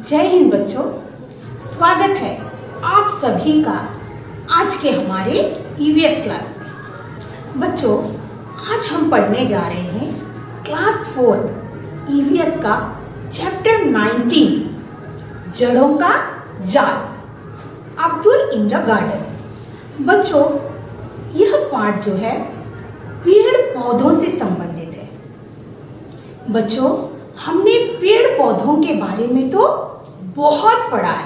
जय हिंद बच्चों, स्वागत है आप सभी का आज के हमारे ईवीएस क्लास में। बच्चों, आज हम पढ़ने जा रहे हैं क्लास 4 ईवीएस का चैप्टर 19 जड़ों का जाल, अब्दुल इन द गार्डन। बच्चों, यह पाठ जो है पेड़ पौधों से संबंधित है। बच्चों, हमने पेड़ पौधों के बारे में तो बहुत पढ़ा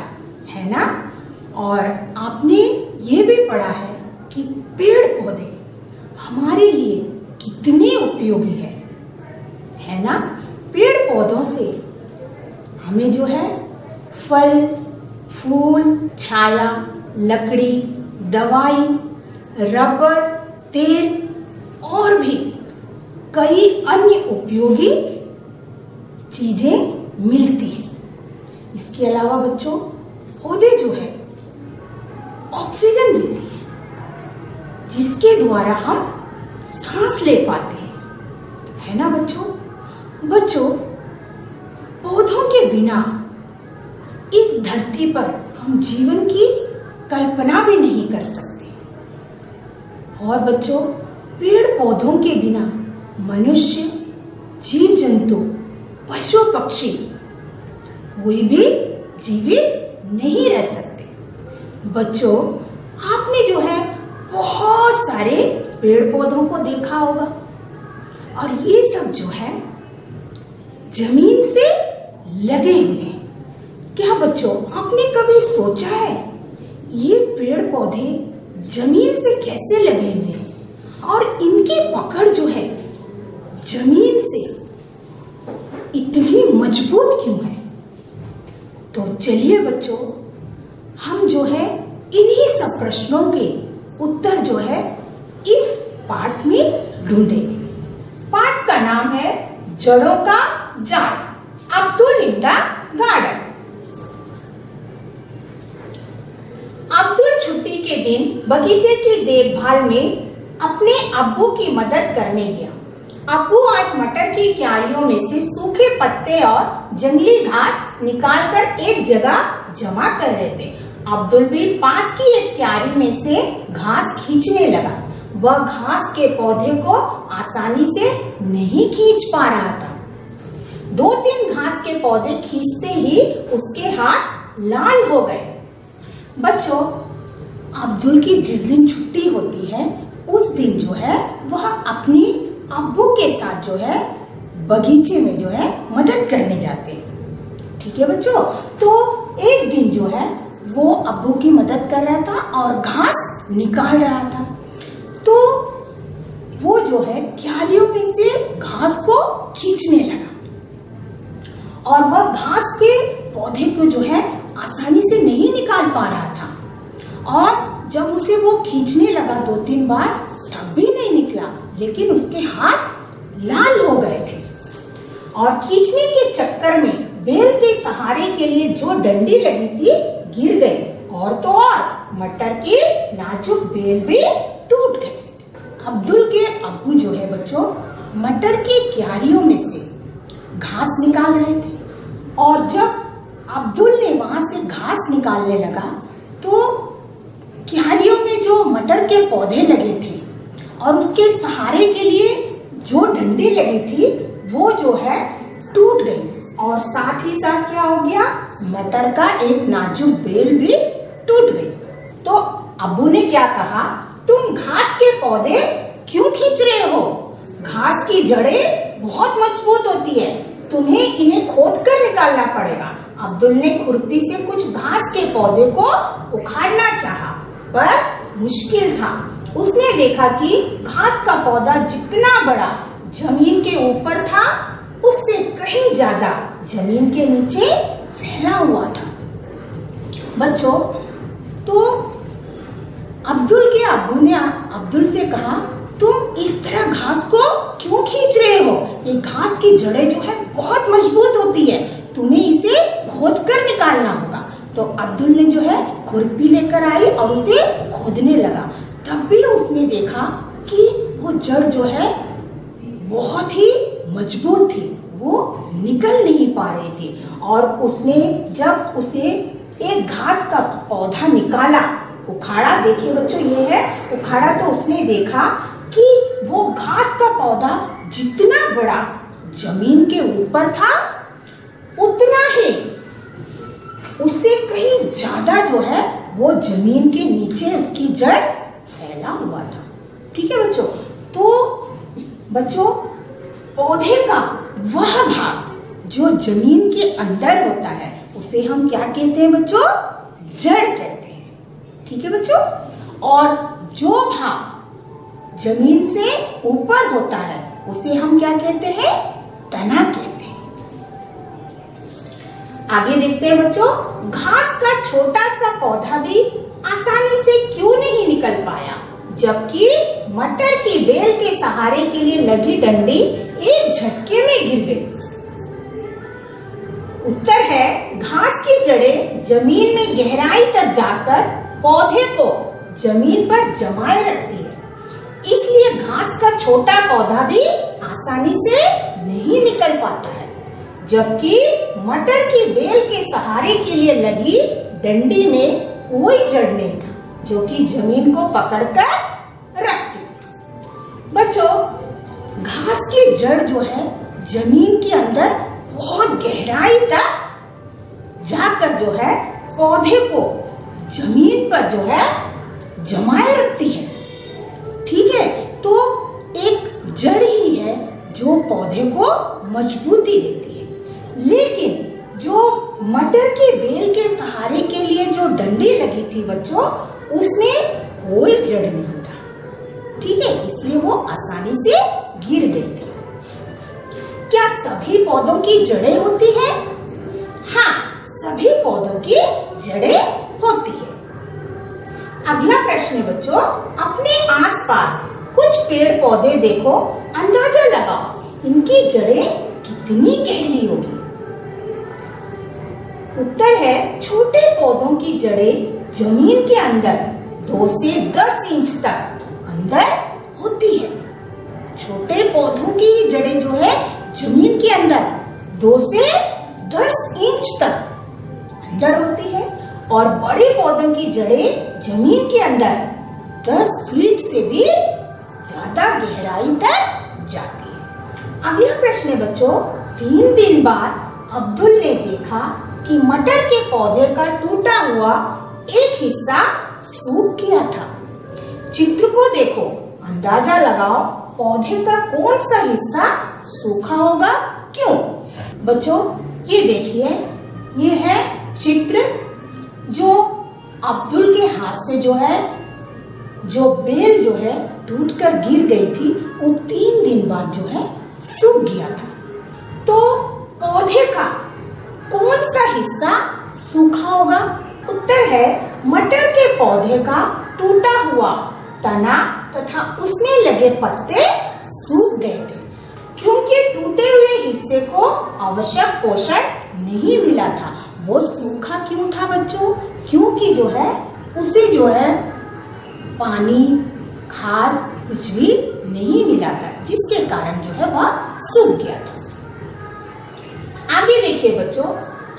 है ना? और आपने ये भी पढ़ा है कि पेड़ पौधे हमारे लिए कितने उपयोगी है ना? पेड़ पौधों से हमें जो है फल, फूल, छाया, लकड़ी, दवाई, रबर, तेल और भी कई अन्य उपयोगी चीजें मिलती हैं। इसके अलावा बच्चों, पौधे जो है ऑक्सीजन देती है, जिसके द्वारा हम सांस ले पाते हैं, है ना बच्चों? बच्चों, पौधों के बिना इस धरती पर हम जीवन की कल्पना भी नहीं कर सकते। और बच्चों, पेड़ पौधों के बिना मनुष्य, जीव जंतु, पशु पक्षी कोई भी जीवित नहीं रह सकते। बच्चों, आपने जो है बहुत सारे पेड़ पौधों को देखा होगा, और ये सब जो है जमीन से लगे हुए हैं। क्या बच्चों, आपने कभी सोचा है ये पेड़ पौधे जमीन से कैसे लगे हुए हैं और इनकी पकड़ जो है जमीन से इतनी मजबूत क्यों है? तो चलिए बच्चों, हम जो है इन्हीं सब प्रश्नों के उत्तर जो है इस पाठ में ढूंढेंगे। पाठ का नाम है जड़ों का जाल, Abdul in the garden. Abdul छुट्टी के दिन बगीचे की देखभाल में अपने अब्बू की मदद करने गया। अब्बू आज मटर की क्यारियों में से सूखे पत्ते और जंगली घास निकालकर एक जगह जमा कर रहे थे। अब्दुल भी पास की एक क्यारी में से घास खींचने लगा। वह घास के पौधे को आसानी से नहीं खींच पा रहा था। 2-3 घास के पौधे खींचते ही उसके हाथ लाल हो गए। बच्चों, अब्दुल की जिस दिन छुट्टी होती है उस दिन जो है वह अपनी अब्बू के साथ जो है बगीचे में जो है मदद करने जाते हैं। ठीक है बच्चों? तो एक दिन जो है वो अब्बू की मदद कर रहा था और घास निकाल रहा था। तो वो जो है क्यारियों में से घास को खींचने लगा, और वह घास के पौधे को जो है आसानी से नहीं निकाल पा रहा था। और जब उसे वो खींचने लगा 2-3 बार, तब भी नहीं निकला, लेकिन उसके हाथ लाल हो गए थे। और खींचने के चक्कर में बेल के सहारे के लिए जो डंडी लगी थी गिर गई, और तो और मटर की नाजुक बेल भी टूट गई। अब्दुल के अब्बू जो है बच्चों मटर की क्यारियों में से घास निकाल रहे थे, और जब अब्दुल ने वहां से घास निकालने लगा तो क्यारियों में जो मटर के पौधे लगे थे और उसके सहारे के लिए जो डंडी लगी थी वो जो है टूट गई, और साथ ही साथ क्या हो गया, मटर का एक नाजुक बेल भी टूट गई। तो अब्बू ने क्या कहा, तुम घास के पौधे क्यों खींच रहे हो? घास की जड़ें बहुत मजबूत होती है, तुम्हें इन्हें खोद कर निकालना पड़ेगा। अब्दुल ने खुरपी से कुछ घास के पौधे को उखाड़ना चाहा, पर मुश्किल था। उसने देखा कि घास का पौधा जितना बड़ा जमीन के ऊपर था, उससे कहीं ज्यादा जमीन के नीचे फैला हुआ था। बच्चों, तो अब्दुल के अब्बू ने अब्दुल से कहा, तुम इस तरह घास को क्यों खींच रहे हो? ये घास की जड़ें जो है बहुत मजबूत होती है, तुम्हें इसे खोद कर निकालना होगा। तो अब्दुल ने जो है खुरपी लेकर आई और उसे खोदने लगा। तब भी उसने देखा कि वो जड़ जो है बहुत ही मजबूत थी, वो निकल नहीं पा रही थी। और उसने जब उसे एक घास का पौधा निकाला, उखाड़ा, देखिए बच्चों ये है उखाड़ा, तो उसने देखा कि वो घास का पौधा जितना बड़ा जमीन के ऊपर था उतना ही उससे कहीं ज्यादा जो है वो जमीन के नीचे उसकी जड़ फैला हुआ था। ठीक है बच्चों, तो बच्चों पौधे का वह भाग जो जमीन के अंदर होता है उसे हम क्या कहते हैं बच्चों? जड़ कहते हैं। ठीक है बच्चों, और जो भाग जमीन से ऊपर होता है उसे हम क्या कहते हैं? तना कहते हैं। आगे देखते हैं बच्चों, घास का छोटा सा पौधा भी आसानी से क्यों नहीं निकल पाया, जबकि मटर की बेल के सहारे के लिए लगी डंडी एक झटके में गिर गई। उत्तर है, घास की जड़ें जमीन में गहराई तक जाकर पौधे को जमीन पर जमाए रखती है, इसलिए घास का छोटा पौधा भी आसानी से नहीं निकल पाता है, जबकि मटर की बेल के सहारे के लिए लगी डंडी में कोई जड़ नहीं था जो कि जमीन को पकड़कर रखती। बच्चों, घास की जड़ जो है जमीन के अंदर बहुत गहराई तक जाकर जो है पौधे को जमीन पर जो है जमाए रखती है। ठीक है, तो एक जड़ ही है जो पौधे को मजबूती देती है, लेकिन जो मटर के बेल के सहारे के लिए जो डंडी लगी थी बच्चों, उसमें कोई जड़ नहीं था। ठीक है, इसलिए वो आसानी से गिर गई थी। क्या सभी पौधों की जड़ें होती हैं? हाँ, सभी पौधों की जड़ें होती है। अगला प्रश्न है बच्चों, अपने आसपास कुछ पेड़ पौधे देखो, अंदाजा लगाओ इनकी जड़ें कितनी गहरी होगी। उत्तर है, छोटे पौधों की जड़ें जमीन के अंदर 2 से 10 इंच तक अंदर होती है। छोटे पौधों की जड़ें जो है जमीन के अंदर 2 से 10 इंच तक अंदर होती है, और बड़े पौधों की जड़ें जमीन के अंदर 10 फीट से भी ज्यादा गहराई तक जाती है। अगला प्रश्न है बच्चों, 3 दिन बाद अब्दुल ने देखा कि मटर के पौधे का टूटा हुआ एक हिस्सा सूख गया था। चित्र को देखो, अंदाजा लगाओ पौधे का कौन सा हिस्सा सूखा होगा, क्यों? बच्चों ये देखिए, ये है चित्र जो अब्दुल के हाथ से जो है जो बेल जो है टूटकर गिर गई थी, वो 3 दिन बाद जो है सूख गया था। तो पौधे का कौन सा हिस्सा सूखा होगा? उत्तर है, मटर के पौधे का टूटा हुआ तना तथा उसमें लगे पत्ते सूख गए थे, क्योंकि टूटे हुए हिस्से को आवश्यक पोषण नहीं मिला था। वो सूखा क्यों था बच्चों? क्योंकि जो है उसे जो है पानी, खाद कुछ भी नहीं मिला था, जिसके कारण जो है वह सूख गया था। आगे देखिए बच्चों,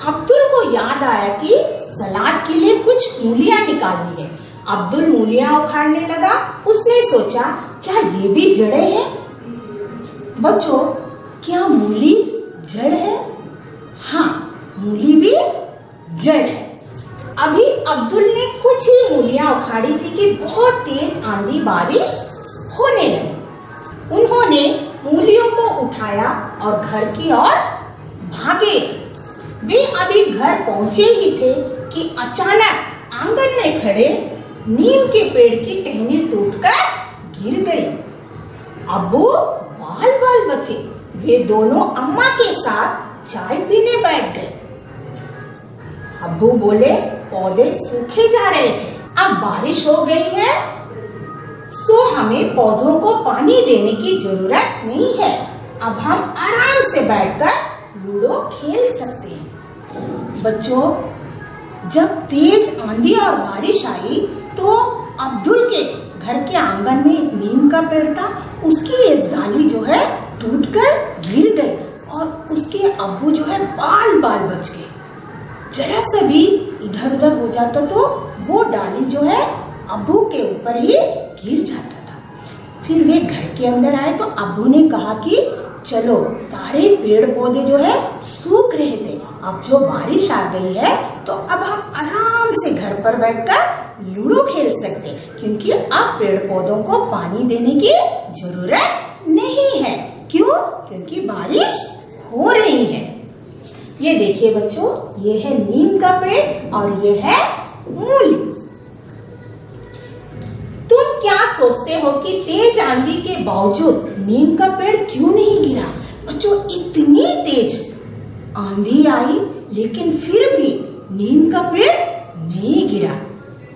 अब्दुल को याद आया कि सलाद के लिए कुछ मूलियां निकालनी है। अब्दुल मूलियां उखाड़ने लगा। उसने सोचा, क्या ये भी जड़ें हैं? बच्चों, क्या मूली जड़ है? हाँ, मूली भी जड़ है। अभी अब्दुल ने कुछ ही मूलियां उखाड़ी थी कि बहुत तेज आंधी बारिश होने लगी। उन्होंने मूलियों को उठाया और घर की ओर भागे। वे अभी घर पहुंचे ही थे कि अचानक आंगन में खड़े नीम के पेड़ की टहनी टूटकर गिर गई। अब्बू बाल बाल बचे। वे दोनों अम्मा के साथ चाय पीने बैठ गए। अब्बू बोले, पौधे सूखे जा रहे थे, अब बारिश हो गई है, सो हमें पौधों को पानी देने की जरूरत नहीं है। अब हम आराम से बैठकर लूडो खेल सकते हैं। बच्चों, जब तेज आंधी और बारिश आई तो अब्दुल के घर के आंगन में एक नीम का पेड़ था, उसकी एक डाली जो है टूटकर गिर गई और उसके अब्बू जो है बाल बाल बच गए। जरा सा भी इधर उधर हो जाता तो वो डाली जो है अब्बू के ऊपर ही गिर जाता था। फिर वे घर के अंदर आए तो अब्बू ने कहा कि चलो, सारे पेड़ पौधे जो है सूख रहे थे, अब जो बारिश आ गई है तो अब हम आराम से घर पर बैठकर लूडो खेल सकते, क्योंकि अब पेड़ पौधों को पानी देने की जरूरत नहीं है। क्यों? क्योंकि बारिश हो रही है। ये देखिए बच्चों, ये है नीम का पेड़ और ये है मूली। तुम क्या सोचते हो कि तेज आंधी के बावजूद नीम का पेड़ क्यों नहीं गिरा? बच्चों, इतनी तेज आंधी आई लेकिन फिर भी नीम का पेड़ नहीं गिरा।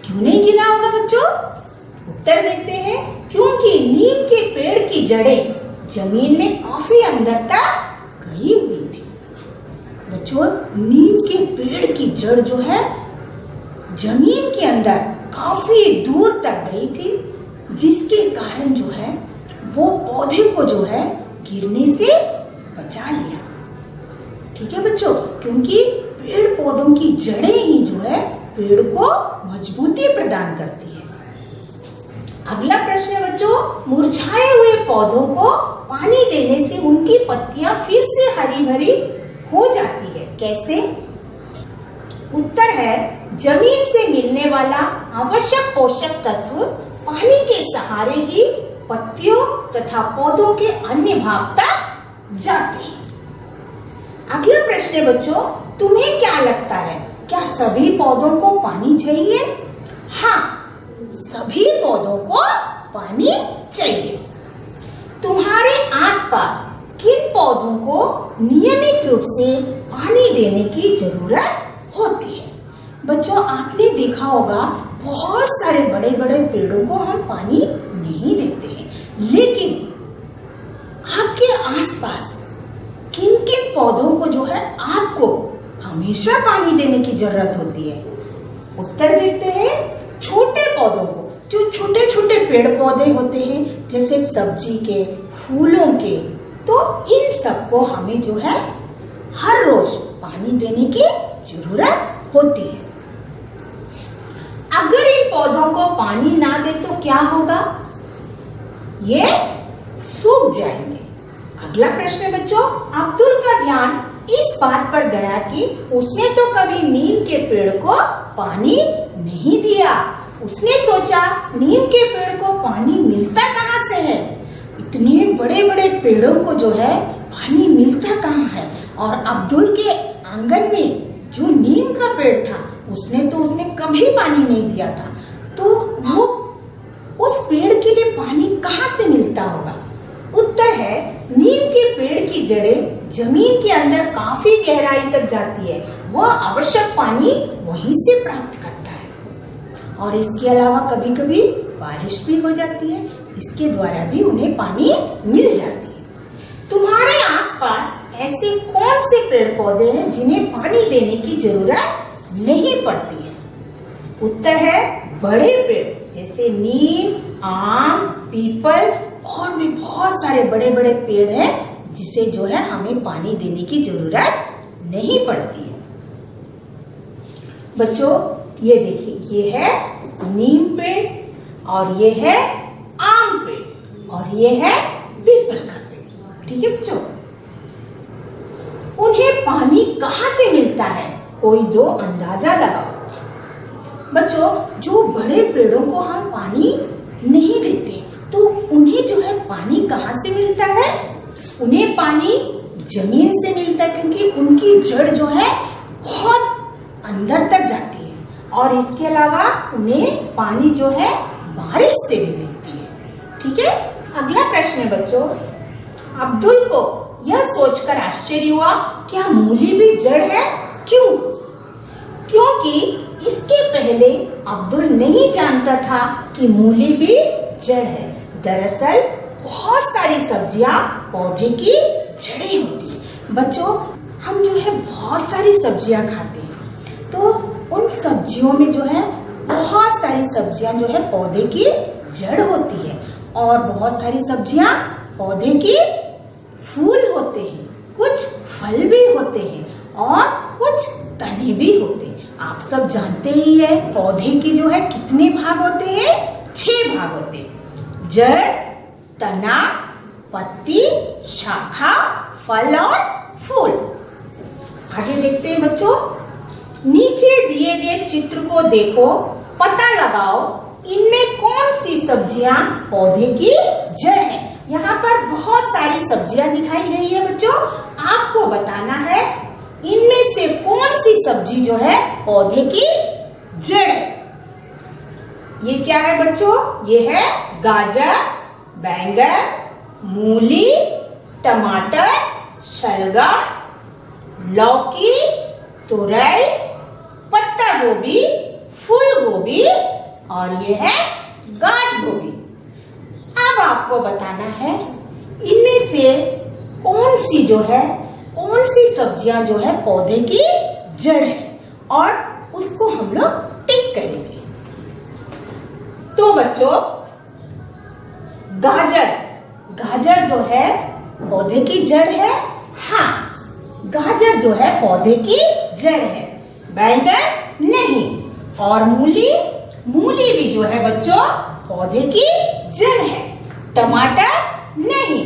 क्यों नहीं गिरा होगा बच्चों? उत्तर देखते हैं, क्योंकि नीम के पेड़ की जड़ें जमीन में काफी अंदर तक गई हुई थी। बच्चों, नीम के पेड़ की जड़ जो है जमीन के अंदर काफी दूर तक गई थी, जिसके कारण जो है वो पौधे को जो है गिरने से बचा लिया। ठीक है बच्चों, क्योंकि पेड़ पौधों की जड़ें ही जो है पेड़ को मजबूती प्रदान करती है। अगला प्रश्न है बच्चों, मुरझाए हुए पौधों को पानी देने से उनकी पत्तियां फिर से हरी भरी हो जाती है, कैसे? उत्तर है, जमीन से मिलने वाला आवश्यक पोषक तत्व पानी के सहारे ही पत्तियों तथा पौधों के अन्य भाग तक जाते हैं। अगला प्रश्न है बच्चों, तुम्हें क्या लगता है, क्या सभी पौधों को पानी चाहिए? हाँ, सभी पौधों को पानी चाहिए। तुम्हारे आसपास किन पौधों को नियमित रूप से पानी देने की जरूरत होती है? बच्चों, आपने देखा होगा बहुत सारे बड़े बड़े पेड़ों को हम पानी नहीं देते हैं, लेकिन आपके आसपास किन किन पौधों को जो है आपको हमेशा पानी देने की जरूरत होती है? उत्तर देखते हैं, छोटे पौधों को, जो छोटे छोटे पेड़ पौधे होते हैं जैसे सब्जी के, फूलों के, तो इन सबको हमें जो है हर रोज पानी देने की जरूरत होती है। अगर इन पौधों को पानी ना दे तो क्या होगा? ये सूख जाएंगे। अगला प्रश्न है बच्चों, अब्दुल का ध्यान इस बात पर गया कि उसने तो कभी नीम के पेड़ को पानी नहीं दिया। उसने सोचा, नीम के पेड़ को पानी मिलता कहाँ से है? इतने बड़े बड़े पेड़ों को जो है पानी मिलता कहाँ है? और अब्दुल के आंगन में जो नीम का पेड़ था उसने कभी पानी नहीं दिया था, तो वो उस पेड़ के लिए पानी कहाँ से मिलता होगा? उत्तर है, नीम के पेड़ की जड़ें जमीन के अंदर काफी गहराई तक जाती है, वह आवश्यक पानी वहीं से प्राप्त करता है। और इसके अलावा कभी कभी बारिश भी हो जाती है, इसके द्वारा भी उन्हें पानी मिल जाती है। तुम्हारे आसपास ऐसे कौन से पेड़ पौधे हैं जिन्हें पानी देने की जरूरत नहीं पड़ती है? उत्तर है, बड़े पेड़ जैसे नीम, आम, पीपल और भी बहुत सारे बड़े बड़े पेड़ हैं जिसे जो है हमें पानी देने की जरूरत नहीं पड़ती है। बच्चों, ये देखिए, ये है नीम पेड़ और ये है आम पेड़ और ये है पीपल का पेड़। ठीक है बच्चों, उन्हें पानी कहाँ से मिलता है? कोई दो अंदाजा लगाओ। बच्चों, जो बड़े पेड़ों को हम पानी नहीं देते तो उन्हें जो है पानी कहाँ से मिलता है? उन्हें पानी जमीन से मिलता है, क्योंकि उनकी जड़ जो है बहुत अंदर तक जाती है। और इसके अलावा उन्हें पानी जो है बारिश से भी मिलती है। ठीक है, अगला प्रश्न है बच्चों, अब्दुल को यह सोचकर आश्चर्य हुआ, क्या मूली भी जड़ है? क्यों? क्योंकि इसके पहले अब्दुल नहीं जानता था कि मूली भी जड़ है। दरअसल बहुत सारी सब्जियां पौधे की जड़ें होती है। बच्चों, हम जो है बहुत सारी सब्जियां खाते हैं, तो उन सब्जियों में जो है बहुत सारी सब्जियां जो है पौधे की जड़ होती है, और बहुत सारी सब्जियां पौधे की फूल होते हैं। कुछ फल भी होते हैं और कुछ तने भी होते हैं। आप सब जानते ही है पौधे के जो है कितने भाग होते हैं? 6 भाग होते हैं। जड़, तना, पत्ती, शाखा, फल और फूल। आगे देखते हैं बच्चों। नीचे दिए गए चित्र को देखो, पता लगाओ इनमें कौन सी सब्जियां पौधे की जड़ है। यहाँ पर बहुत सारी सब्जियां दिखाई गई है बच्चों। आपको बताना है इनमें से कौन सी सब्जी जो है पौधे की जड़ है। ये क्या है बच्चों? ये है गाजर, बैंगन, मूली, टमाटर, शलगम, लौकी, तुरई, पत्ता गोभी, फूल गोभी और ये है गांठ गोभी। अब आपको बताना है इनमें से कौन सी जो है, कौन सी सब्जियां जो है पौधे की जड़ है और उसको हम लोग टिक करेंगे। तो बच्चों गाजर जो है पौधे की जड़ है। हाँ, गाजर जो है पौधे की जड़ है। बैंगन नहीं। और मूली भी जो है बच्चों पौधे की जड़ है। टमाटर नहीं।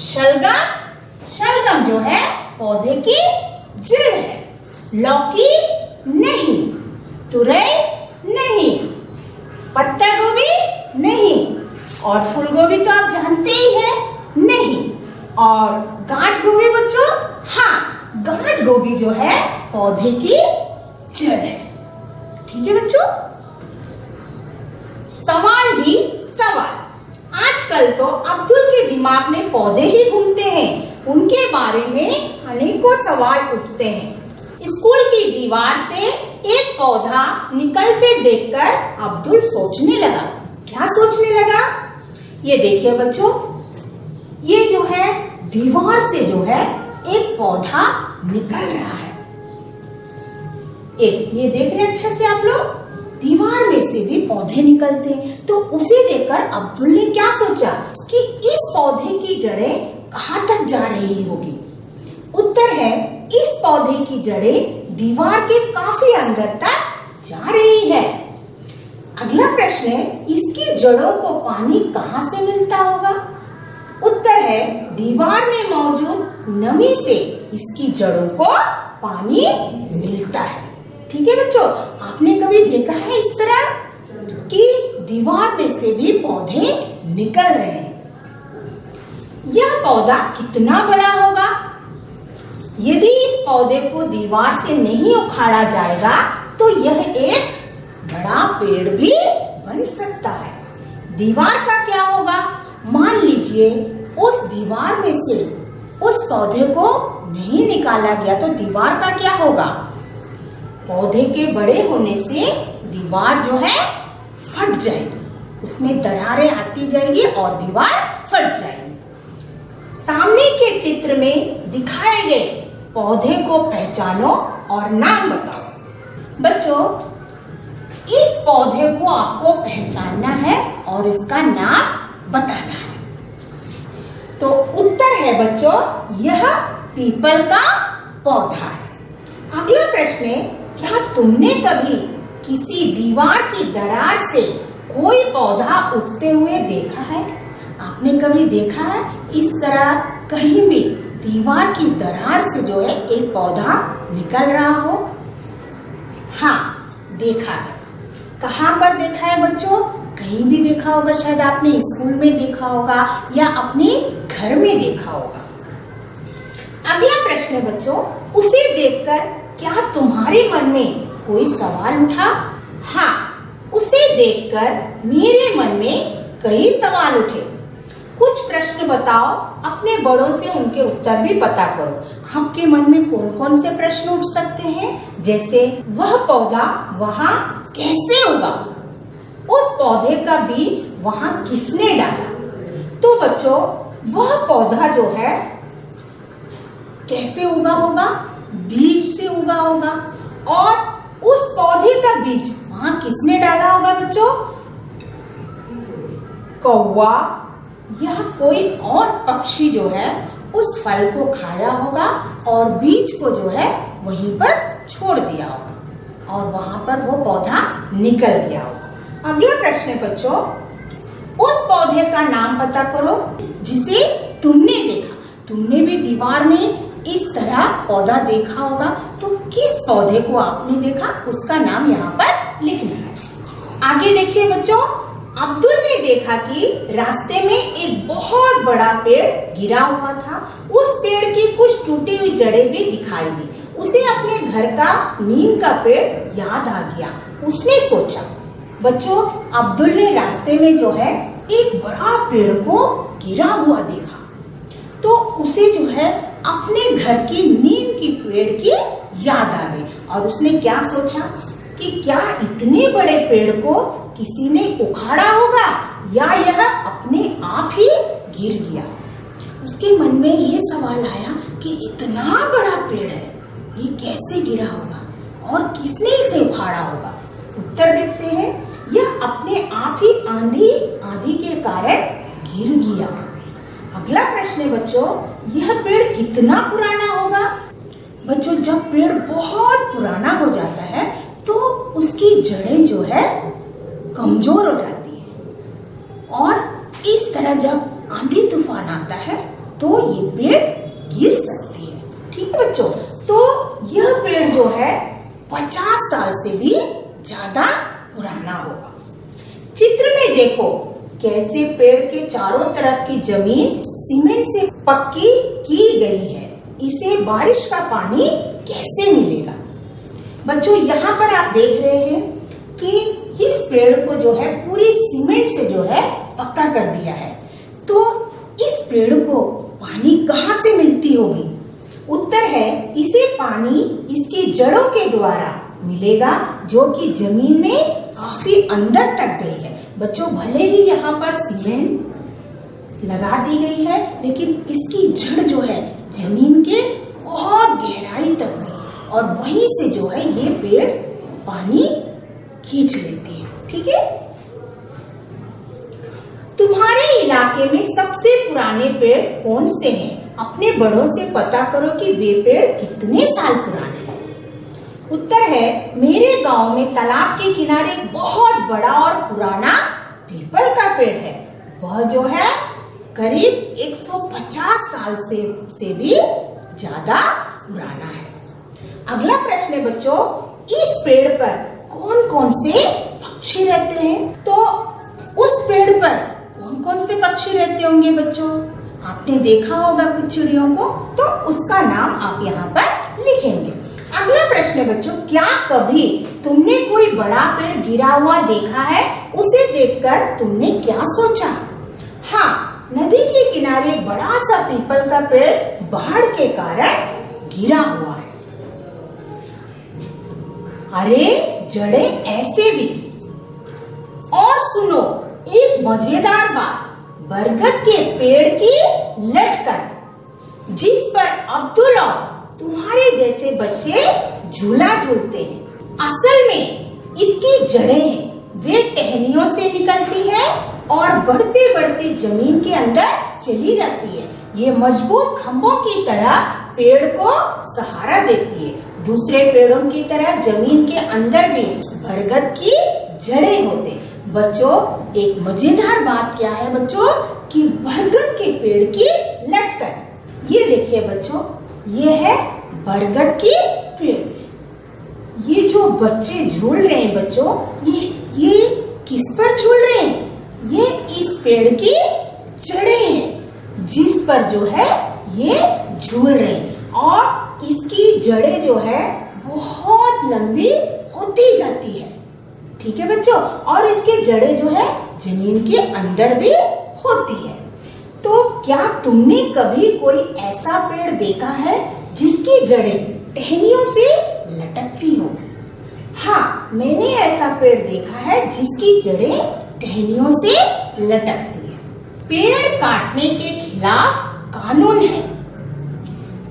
शलगम जो है पौधे की जड़ है। लौकी नहीं। तुरई नहीं। पत्ता गोभी नहीं। और फूल गोभी तो आप जानते ही हैं, नहीं। और गांठ गोभी बच्चों, हाँ, गांठ गोभी जो है पौधे की जड़ है। ठीक है बच्चों। सवाल ही सवाल। आजकल तो अब्दुल के दिमाग में पौधे ही घूमते हैं। उनके बारे में अनेकों सवाल उठते हैं। स्कूल की दीवार से एक पौधा निकलते देखकर अब्दुल सोचने लगा। क्या सोचने लगा? ये देखिए बच्चों, ये जो है दीवार से जो है एक पौधा निकल रहा है। ये देख रहे हैं अच्छे से आप लोग? दीवार में से भी पौधे निकलते हैं। तो उसे देखकर अब्दुल ने क्या सोचा कि इस पौधे की जड़ें कहाँ तक जा रही होगी? उत्तर है इस पौधे की जड़ें दीवार के काफी अंदर तक जा रही है। अगला प्रश्न है, इसकी जड़ों को पानी कहाँ से मिलता होगा? उत्तर है दीवार में मौजूद नमी से इसकी जड़ों को पानी मिलता है। ठीक है बच्चों, आपने कभी देखा है इस तरह कि दीवार में से भी पौधे निकल रहे हैं? यह पौधा कितना बड़ा होगा? यदि इस पौधे को दीवार से नहीं उखाड़ा जाएगा तो यह एक बड़ा पेड़ भी बन सकता है। दीवार का क्या होगा? मान लीजिए उस दीवार में से उस पौधे को नहीं निकाला गया तो दीवार का क्या होगा? पौधे के बड़े होने से दीवार जो है फट जाएगी, उसमें दरारें आती जाएगी और दीवार फट जाएगी। सामने के चित्र में दिखाए गए पौधे को पहचानो और नाम बताओ। बच्चों, इस पौधे को आपको पहचानना है और इसका नाम बताना है। तो उत्तर है बच्चों, यह पीपल का पौधा है। अगला प्रश्न है, क्या तुमने कभी किसी दीवार की दरार से कोई पौधा उगते हुए देखा है? आपने कभी देखा है इस तरह कहीं भी दीवार की दरार से जो है एक पौधा निकल रहा हो? हाँ, देखा है। कहाँ पर देखा है बच्चों? कहीं भी देखा होगा, शायद आपने स्कूल में देखा होगा या अपने घर में देखा होगा। अगला प्रश्न है बच्चों, उसे देखकर क्या तुम्हारे मन में कोई सवाल उठा? हाँ, उसे देखकर मेरे मन में कई सवाल उठे। कुछ प्रश्न बताओ, अपने बड़ों से उनके उत्तर भी पता करो। आपके मन में कौन कौन से प्रश्न उठ सकते हैं? जैसे वह पौधा वहाँ कैसे उगा? उस पौधे का बीज वहाँ किसने डाला? तो बच्चों, वह पौधा जो है कैसे उगा होगा? बीज से उगा होगा। और उस पौधे का बीज वहां किसने डाला होगा बच्चों? कौवा या कोई और पक्षी जो है उस फल को खाया होगा और बीज को जो है वहीं पर छोड़ दिया होगा और वहां पर वो पौधा निकल गया होगा। अगला प्रश्न है बच्चों, उस पौधे का नाम पता करो जिसे तुमने देखा। तुमने भी दीवार में इस तरह पौधा देखा होगा, तो किस पौधे को आपने देखा उसका नाम यहाँ पर लिखना है। आगे देखिए बच्चों, अब्दुल ने देखा कि रास्ते में एक बहुत बड़ा पेड़ गिरा हुआ था। उस पेड़ की कुछ टूटी हुई जड़ें भी दिखाई दी। उसे अपने घर का नीम का पेड़ याद आ गया। उसने सोचा, बच्चों अब्दुल ने रास्ते में जो है एक बड़ा पेड़ को गिरा हुआ देखा, तो उसे जो है अपने घर की नीम की पेड़ की याद आ गई और उसने क्या सोचा कि क्या इतने बड़े पेड़ को किसी ने उखाड़ा होगा या यह अपने आप ही गिर गया। उसके मन में ये सवाल आया कि इतना बड़ा पेड़ है, ये कैसे गिरा होगा और किसने इसे उखाड़ा होगा। उत्तर देखते हैं, यह अपने आप ही आंधी के कारण गिर गया। अगला प्रश्न है बच्चों, यह पेड़ कितना पुराना होगा। बच्चों जब पेड़ बहुत पुराना हो जाता है तो उसकी जड़ें जो है कमजोर हो जाती है और इस तरह जब आंधी तूफान आता है तो ये पेड़ गिर सकती है। ठीक है बच्चों, तो यह पेड़ जो है 50 साल से भी ज्यादा पुराना होगा। चित्र में देखो कैसे पेड़ के चारों तरफ की जमीन सीमेंट से पक्की की गई है। इसे बारिश का पानी कैसे मिलेगा। बच्चों यहाँ पर आप देख रहे हैं कि इस पेड़ को जो है पूरी सीमेंट से जो है पक्का कर दिया है, तो इस पेड़ को पानी कहाँ से मिलती होगी। उत्तर है, इसे पानी इसकी जड़ों के द्वारा मिलेगा जो कि जमीन में काफी अंदर तक गई है। बच्चों भले ही यहाँ पर सीमेंट लगा दी गई है, लेकिन इसकी जड़ जो है जमीन के बहुत गहराई तक गई और वहीं से जो है ये पेड़ पानी खींच लेते हैं। ठीक है, तुम्हारे इलाके में सबसे पुराने पेड़ कौन से हैं? अपने बड़ों से पता करो कि वे पेड़ कितने साल पुराने हैं। उत्तर है, मेरे गांव में तालाब के किनारे एक बहुत बड़ा और पुराना पीपल का पेड़ है। वह जो है करीब 150 साल से भी ज्यादा पुराना है। अगला प्रश्न है बच्चों, इस पेड़ पर कौन कौन से पक्षी रहते हैं? तो उस पेड़ पर कौन कौन से पक्षी रहते होंगे बच्चों? आपने देखा होगा कुछ चिड़ियों को, तो उसका नाम आप यहाँ पर लिखेंगे। अगला प्रश्न है बच्चों, क्या कभी तुमने कोई बड़ा पेड़ गिरा हुआ देखा है? उसे देखकर तुमने क्या सोचा? हाँ, नदी के किनारे बड़ा सा पीपल का पेड़ बाढ़ के कारण गिरा हुआ है। अरे जड़ें ऐसे भी। और सुनो एक मजेदार बात, बरगद के पेड़ की लटकन जिस पर अब्दुल और तुम्हारे जैसे बच्चे झूला झूलते हैं, असल में इसकी जड़ें वे टहनियों से निकलती है और बढ़ते बढ़ते जमीन के अंदर चली जाती है। ये मजबूत खंभों की तरह पेड़ को सहारा देती है। दूसरे पेड़ों की तरह जमीन के अंदर भी बरगद की जड़ें होते हैं। बच्चों एक मजेदार बात क्या है बच्चों कि बरगद के पेड़ की लटकन, ये देखिए बच्चों, ये है बरगद की पेड़। ये जो बच्चे झूल रहे हैं बच्चों, ये किस पर झूल रहे हैं? ये इस पेड़ की जड़ें हैं जिस पर जो है ये झूल रहे हैं और इसकी जड़ें जो है बहुत लंबी होती जाती है। ठीक है बच्चों, और इसके जड़ें जो है जमीन के अंदर भी होती है। तो क्या तुमने कभी कोई ऐसा पेड़ देखा है जिसकी जड़ें टहनियों से लटकती हो? हाँ, मैंने ऐसा पेड़ देखा है जिसकी जड़ें टहनियों से लटकती है। पेड़ काटने के खिलाफ कानून है।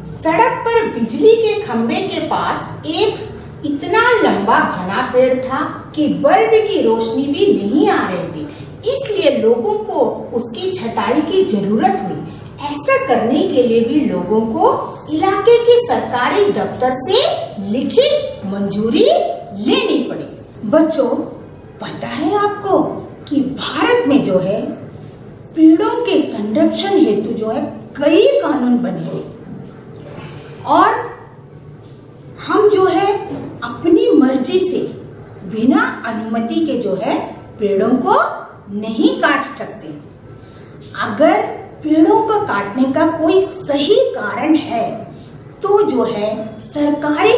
सड़क पर बिजली के खंभे के पास एक इतना लंबा घना पेड़ था कि बल्ब की रोशनी भी नहीं आ रही थी, इसलिए लोगों को उसकी छटाई की जरूरत हुई। ऐसा करने के लिए भी लोगों को इलाके के सरकारी दफ्तर से लिखित मंजूरी लेनी पड़ी। बच्चों, पता है आपको कि भारत में जो है पेड़ों के संरक्षण हेतु जो है कई कानून बने हैं और हम जो है अपनी मर्जी से बिना अनुमति के जो है पेड़ों को नहीं काट सकते। अगर पेड़ों को काटने का कोई सही कारण है तो जो है सरकारी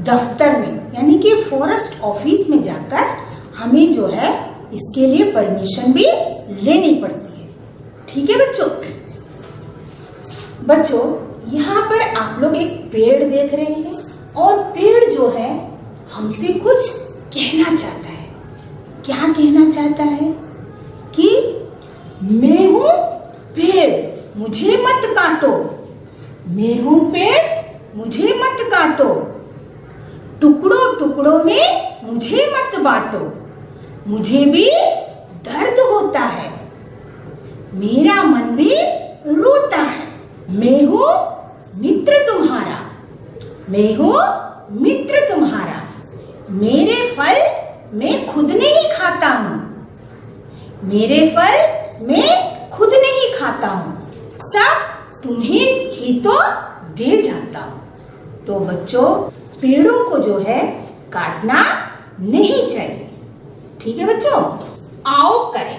दफ्तर में यानी कि फॉरेस्ट ऑफिस में जाकर हमें जो है इसके लिए परमिशन भी लेनी पड़ती है। ठीक है बच्चों, यहाँ पर आप लोग एक पेड़ देख रहे हैं और पेड़ जो है हमसे कुछ कहना चाहता है। क्या कहना चाहता है कि मैं हूं पेड़, मुझे मत काटो। मैं हूं पेड़, मुझे मत काटो। टुकड़ों टुकड़ों में मुझे मत बांटो। मुझे भी दर्द होता है, मेरा मन भी रोता है। मैं हूं मित्र तुम्हारा, मैं हूं मित्र तुम्हारा। मेरे फल मैं खुद नहीं खाता हूं, मेरे फल मैं खुद नहीं खाता हूं, सब तुम्हें ही तो दे जाता हूं। तो बच्चों, पेड़ों को जो है काटना नहीं चाहिए। ठीक है बच्चों, आओ करें।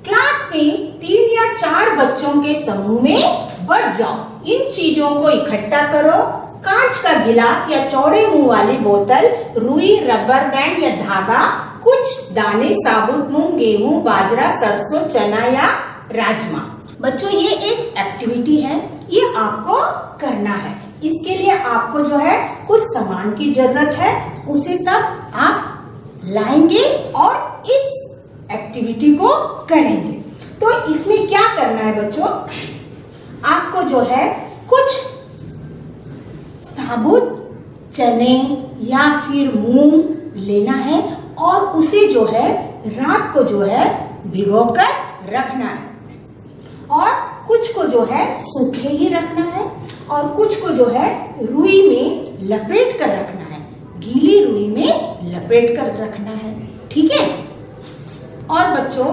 क्लास में 3 या 4 बच्चों के समूह में बढ़ जाओ। इन चीजों को इकट्ठा करो। कांच का गिलास या चौड़े मुंह वाली बोतल, रुई, रबर बैंड या धागा, कुछ दाने साबुत मूंग, गेहूं, बाजरा, सरसों, चना या राजमा। बच्चों, ये एक एक्टिविटी है, ये आपको करना है। इसके लिए आपको जो है कुछ सामान की जरूरत है, उसे सब आप लाएंगे और इस एक्टिविटी को करेंगे। तो इसमें क्या करना है बच्चों, आपको जो है कुछ साबुत चने या फिर मूंग लेना है और उसे जो है रात को जो है भिगोकर रखना है और कुछ को जो है सूखे ही रखना है और कुछ को जो है रुई में लपेट कर रखना है, गीली रुई में लपेट कर रखना है। ठीक है। और बच्चों,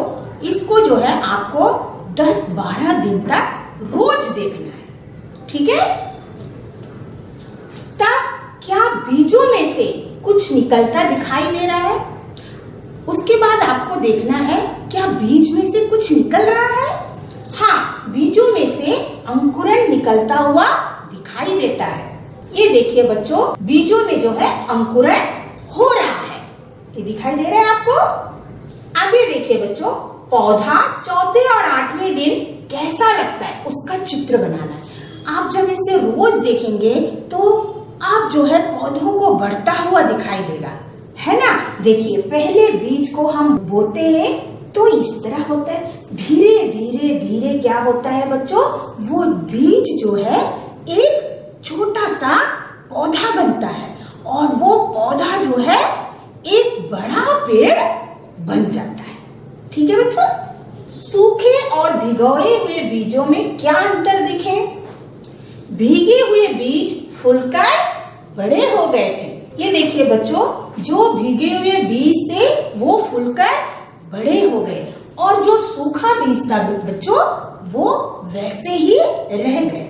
इसको जो है आपको 10-12 दिन तक रोज देखना है। ठीक है। तब क्या बीजों में से कुछ निकलता दिखाई दे रहा है? उसके बाद आपको देखना है क्या बीज में से कुछ निकल रहा है? हाँ, बीजों में से अंकुरण निकलता हुआ दिखाई देता है। ये देखिए बच्चों, बीजों में जो है अंकुरण हो रहा है। ये दिखाई दे रहा है आपको? आगे देखिए बच्चों, पौधा 4थे और 8वें दिन कैसा लगता है उसका चित्र बनाना है। आप जब इसे रोज देखेंगे तो आप जो है पौधों को बढ़ता हुआ दिखाई देगा, है ना। देखिए, पहले बीज को हम बोते हैं तो इस तरह होता है। धीरे धीरे धीरे क्या होता है बच्चों, वो बीज जो है एक छोटा सा पौधा बनता है और वो पौधा जो है एक बड़ा पेड़ बन जाता है। ठीक है बच्चों। सूखे और भिगोए हुए बीजों में क्या अंतर दिखे? भीगे हुए बीज फूलकर बड़े हो गए थे। ये देखिए बच्चों, जो भीगे हुए बीज थे वो फूलकर बड़े हो गए और जो सूखा बीज था बच्चों वो वैसे ही रह गए।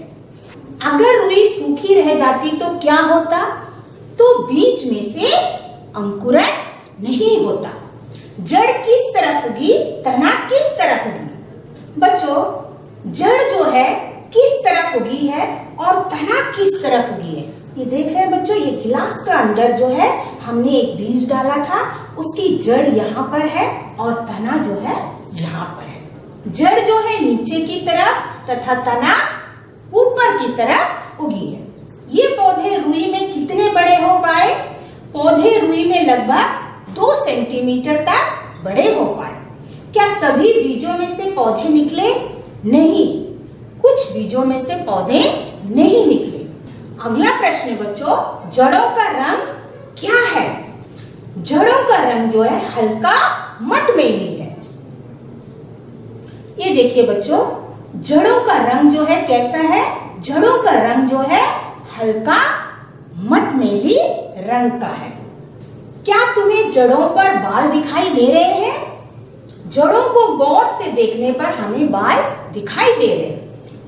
अगर रुई सूखी रह जाती तो क्या होता? तो बीज में से अंकुरण नहीं होता। जड़ किस तरफ उगी, तना किस तरफ उगी? बच्चों, जड़ जो है किस तरफ उगी है और तना किस तरफ उगी है? ये देख रहे हैं बच्चों, ये गिलास का अंदर जो है हमने एक बीज डाला था, उसकी जड़ यहाँ पर है और तना जो है यहाँ पर है। जड़ जो है नीचे की तरफ तथा तना ऊपर की तरफ उगी है। ये पौधे रुई में कितने बड़े हो पाए? पौधे रुई में लगभग 2 सेंटीमीटर तक बड़े हो पाए। क्या सभी बीजों में से पौधे निकले? नहीं, कुछ बीजों में से पौधे नहीं निकले। अगला प्रश्न है बच्चों, जड़ों का रंग क्या है? जड़ों का रंग जो है हल्का मटमैली है। ये देखिए बच्चों, जड़ों का रंग जो है कैसा है? जड़ों का रंग जो है हल्का मटमैली रंग का है। क्या तुम्हें जड़ों पर बाल दिखाई दे रहे हैं? जड़ों को गौर से देखने पर हमें बाल दिखाई दे रहे हैं।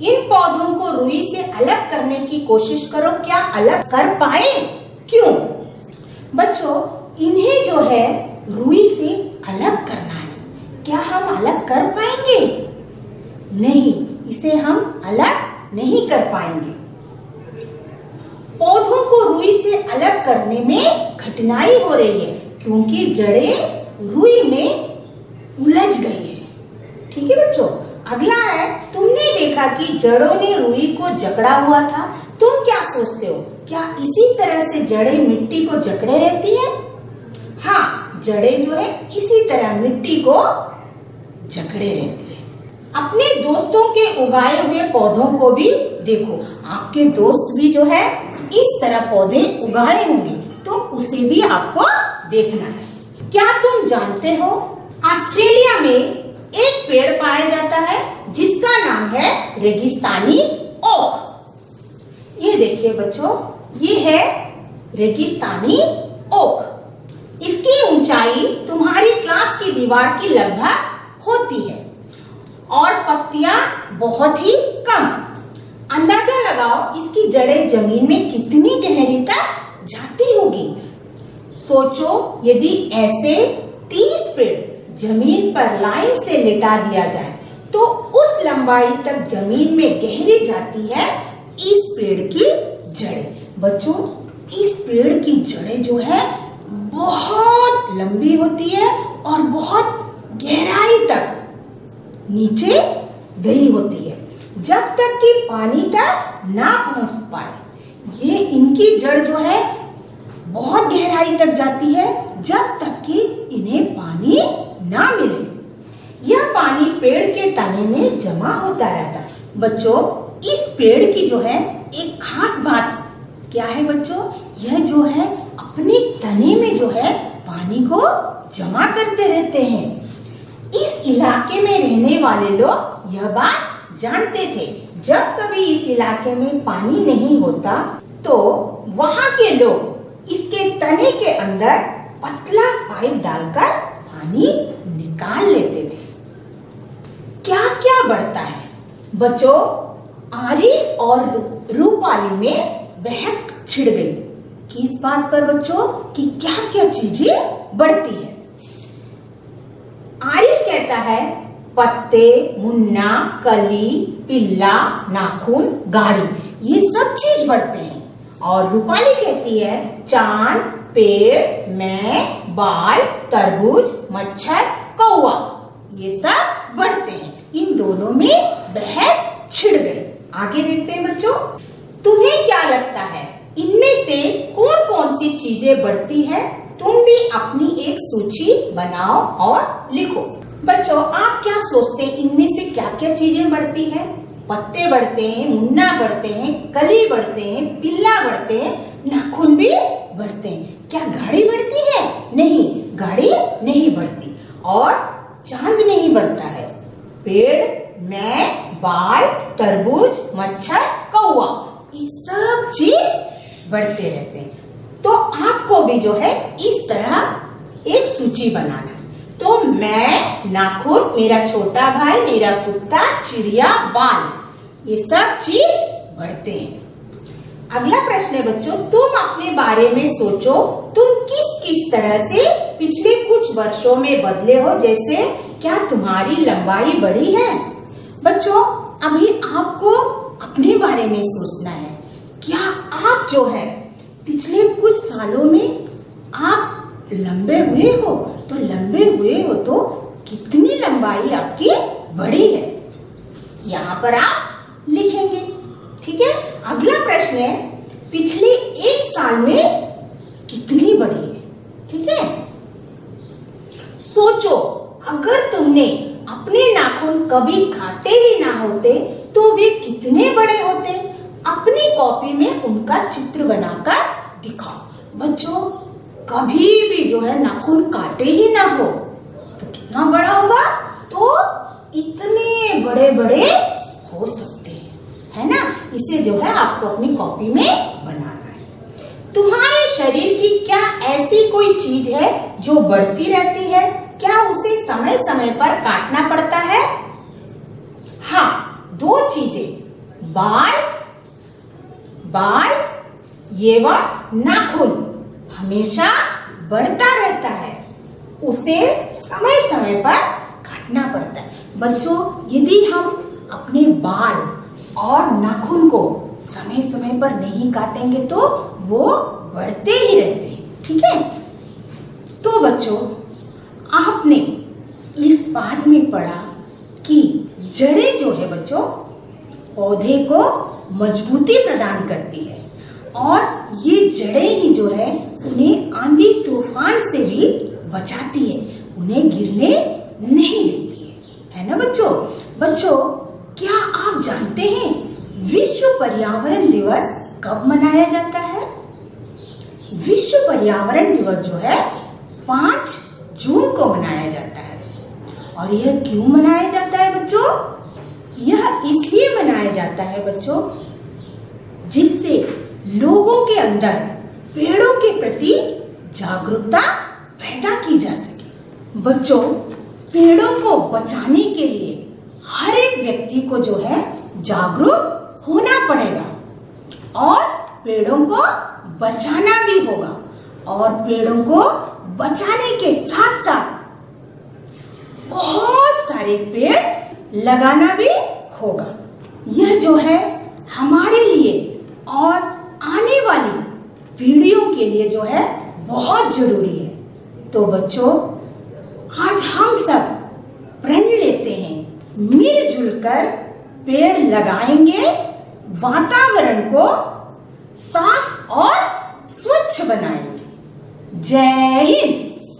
इन पौधों को रुई से अलग करने की कोशिश करो, क्या अलग कर पाए? क्यों? बच्चों, इन्हें जो है रुई से अलग करना है, क्या हम अलग कर पाएंगे? नहीं, इसे हम अलग नहीं कर पाएंगे। पौधों को रुई से अलग करने में कठिनाई हो रही है क्योंकि जड़ें रुई में उलझ गई है। ठीक है बच्चों, अगला है, तुमने देखा कि जड़ों ने रुई को जकड़ा हुआ था। तुम क्या सोचते हो, क्या इसी तरह से जड़ें मिट्टी को जकड़े रहती है? हाँ, जड़ें जो है इसी तरह मिट्टी को जकड़े रहती है। अपने दोस्तों के उगाए हुए पौधों को भी देखो, आपके दोस्त भी जो है इस तरह पौधे उगाए होंगे, तो उसे भी आपको देखना है। क्या तुम जानते हो, ऑस्ट्रेलिया में एक पेड़ पाया जाता है जिसका नाम है रेगिस्तानी ओक। ये देखिए बच्चों, ये है रेगिस्तानी ओक। इसकी ऊंचाई तुम्हारी क्लास की दीवार की लगभग होती है और पत्तियां बहुत ही कम। अंदाजा लगाओ इसकी जड़ें जमीन में कितनी गहरी तक जाती होगी। सोचो, यदि ऐसे 30 पेड़ जमीन पर लाइन से लिटा दिया जाए तो उस लंबाई तक जमीन में गहरी जाती है इस पेड़ की जड़ें। बच्चों, इस पेड़ की जड़ें जो है बहुत लंबी होती है और बहुत गहराई तक नीचे गई होती है, जब तक कि पानी तक ना पहुंच पाए। ये इनकी जड़ जो है बहुत गहराई तक जाती है जब तक कि इन्हें पानी ना मिले। यह पानी पेड़ के तने में जमा होता रहता है। बच्चों, इस पेड़ की जो है एक खास बात क्या है बच्चों, यह जो है अपने तने में जो है पानी को जमा करते रहते हैं। इस इलाके में रहने वाले लोग यह बात जानते थे। जब कभी इस इलाके में पानी नहीं होता तो वहां के लोग इसके तने के अंदर पतला पाइप डालकर पानी निकाल लेते थे। क्या क्या बढ़ता है? बच्चों, आरिफ और रूपाली में बहस छिड़ गई। किस बात पर बच्चों, कि क्या क्या चीजें बढ़ती है। आरिफ कहता है पत्ते, मुन्ना, कली, पिल्ला, नाखून, गाड़ी, ये सब चीज बढ़ते हैं। और रूपाली कहती है चांद, पेड़, मैं, बाल, तरबूज, मच्छर, कौवा, ये सब बढ़ते हैं। इन दोनों में बहस छिड़ गई। आगे देखते हैं बच्चों, तुम्हें क्या लगता है इनमें से कौन कौन सी चीजें बढ़ती है? तुम भी अपनी एक सूची बनाओ और लिखो। बच्चों, आप क्या सोचते हैं इनमें से क्या क्या चीजें बढ़ती है? पत्ते बढ़ते हैं, मुन्ना बढ़ते हैं, कली बढ़ते हैं, पिल्ला बढ़ते हैं, नाखून भी बढ़ते हैं। क्या गाड़ी बढ़ती है? नहीं, गाड़ी नहीं बढ़ती। और चांद नहीं बढ़ता है। पेड़, मैं, बाल, तरबूज, मच्छर, कौवा, ये सब चीज बढ़ते रहते हैं। तो आपको भी जो है इस तरह एक सूची बनाना है। तो मैं, नाखून, मेरा छोटा भाई, मेरा कुत्ता, चिड़िया, बाल, ये सब चीज बढ़ते हैं। अगला प्रश्न है बच्चों, तुम अपने बारे में सोचो, तुम किस किस तरह से पिछले कुछ वर्षों में बदले हो। जैसे क्या तुम्हारी लंबाई बढ़ी है? बच्चों, अभी आपको अपने बारे में सोचना है। क्या आप जो है पिछले कुछ सालों में आप लंबे हुए हो? तो लंबे हुए हो तो कितनी लंबाई आपकी बढ़ी है, यहाँ पर आप लिखेंगे। ठीक है। अगला प्रश्न है, पिछले एक साल में कितनी बढ़ी है? ठीक है। सोचो, अगर तुमने अपने नाखून कभी काटे ही ना होते तो वे कितने बड़े होते? अपनी कॉपी में उनका चित्र बनाकर दिखाओ। बच्चों, कभी भी जो है नाखून काटे ही ना हो तो कितना बड़ा होगा? तो इतने बड़े बड़े हो सकते हैं, है ना। इसे जो है आपको अपनी कॉपी में बनाना है। तुम्हारे शरीर की क्या ऐसी कोई चीज है जो बढ़ती रहती है? क्या उसे समय समय पर काटना पड़ता है? हाँ, दो चीजें, बाल ये व नाखून हमेशा बढ़ता रहता है, उसे समय समय पर काटना पड़ता है। बच्चों, यदि हम अपने बाल और नाखून को समय समय पर नहीं काटेंगे तो वो बढ़ते ही रहते हैं, ठीक है। तो बच्चों, आपने इस पाठ में पढ़ा कि जड़ें जो है बच्चों पौधे को मजबूती प्रदान करती है और ये जड़ें ही जो है उन्हें आंधी तूफान से भी बचाती है, उन्हें गिरने नहीं देती है ना बच्चों। बच्चों, क्या आप जानते हैं विश्व पर्यावरण दिवस कब मनाया जाता है? विश्व पर्यावरण दिवस जो है 5 जून को मनाया जाता है। और यह क्यों मनाया जाता है बच्चों? यह इसलिए मनाया जाता है बच्चों जिससे लोगों के अंदर पेड़ों के प्रति जागरूकता पैदा की जा सके। बच्चों, पेड़ों को बचाने के लिए हर एक व्यक्ति को जो है जागरूक होना पड़ेगा और पेड़ों को बचाना भी होगा और पेड़ों को बचाने के साथ साथ बहुत सारे पेड़ लगाना भी होगा। यह जो है हमारे लिए और आने वाली पीढ़ियों के लिए जो है बहुत जरूरी है। तो बच्चों, आज हम सब प्रण लेते हैं, मिलजुल कर पेड़ लगाएंगे, वातावरण को साफ और स्वच्छ बनाएंगे। जय हिंद।